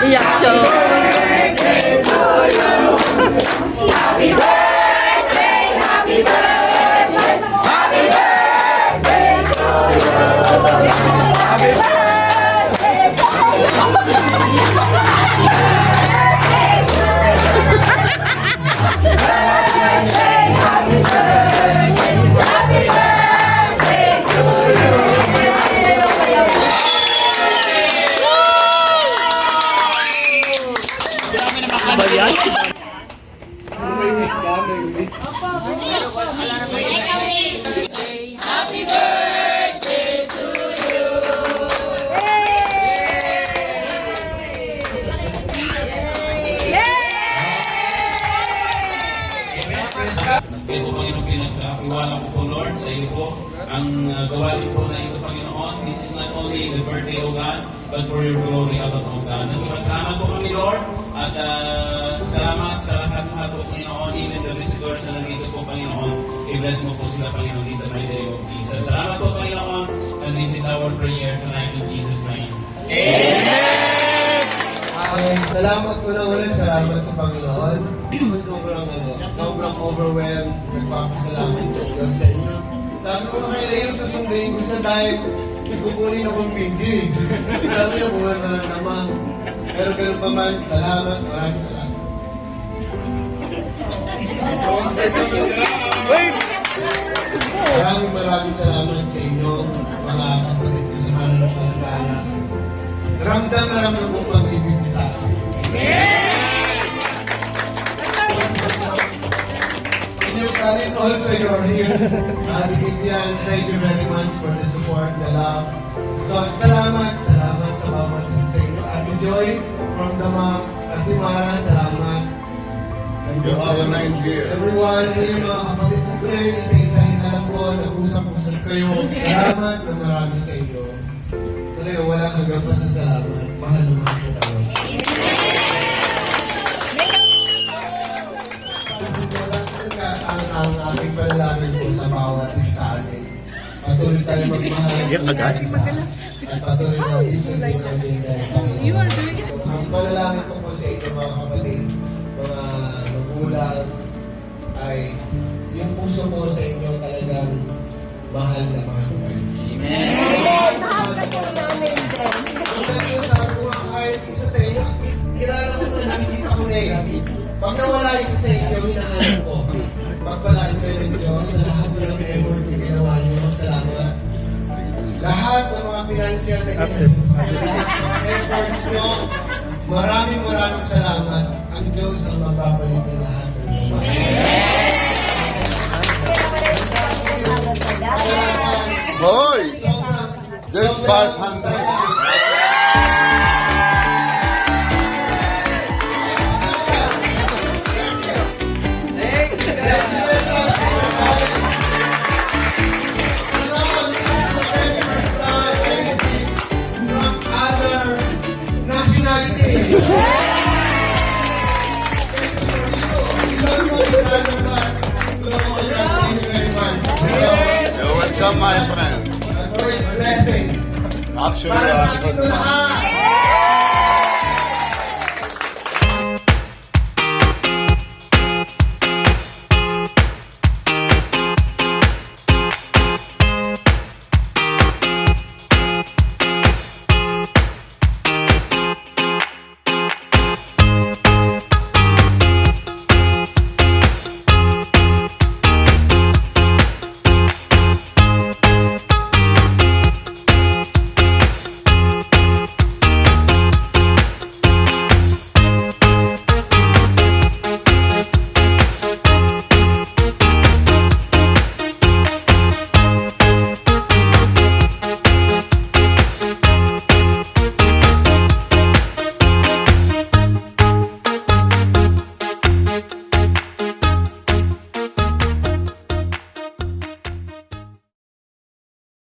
Iyak siya. Happy birthday, happy birthday, happy birthday to you. Happy birthday to you. Happy birthday, happy birthday to you. Happy birthday to you. Ito, Panginoon, pinag-iwala ko po, Lord, sa iyo po. Ang gawain po na ito, Panginoon, this is not only the birthday of God, but for your glory, Abba, O God. Salamat po kami, Lord, at salamat sa lahat-lahat po, Panginoon, even the visitors na nandito po, Panginoon. I-bless mo po sila, Panginoon, dito na name of Jesus. Salamat po, Panginoon, and this is our prayer tonight in Jesus' name. Amen! Salamat ko na ulit, salamat sa Panginoon. Sobrang overwhelmed, nagpapasalamat sa Diyos sa inyo. Sabi ko na kay Leo, susundin ko sa diet, nagkukunin akong pindig. Sabi niya, buwan na lang naman. Pero ganun pa man, salamat, maraming salamat. Maraming salamat sa inyo, mga kapatid ko sa pananampalataya. Ramdam na ramdam kong pag-ibig sa akin. In your talent also, you're here. Bigyan, thank you very much for the support, the love. So, salamat sa bawat isa sa inyo. Ate Joy, from the mom, Ate Mara, salamat. You have a nice year. Everyone, yung mga kapatid ko na yun, isa-isahin alam ko, nag-usap-usap kayo. Salamat na marami sa inyo. Talaga, wala hanggang pa sa salamat. Mahal naman po kayo. Ang aking panalangin po sa bawat isa sa atin. Patuloy tayo magmahal ng isa't isa. At patuloy natin sa ating Panginoon. Ang panalangin ko po sa inyo mga kapatid, mga magulang, ay yung puso ko sa inyo talagang mahal na mahal kayo. Amen! Mahal ka po namin din. Sabi ko nga kahit isa sa inyo, kilala ko na nakikita ko na eh. Pag nawala isa sa inyo, hinahanap ko. Pagpalaan kayo ng Diyos sa lahat ng effort na ginawa niyo. Salamat. Lahat ng mga financial na efforts niyo, maraming salamat. Ang Diyos ang magpapalit ng lahat ng iba. Hoy! This 500. From other nationality. Thank you very much. You're welcome, my friend. A great blessing. Actually, Para sa ating lahat.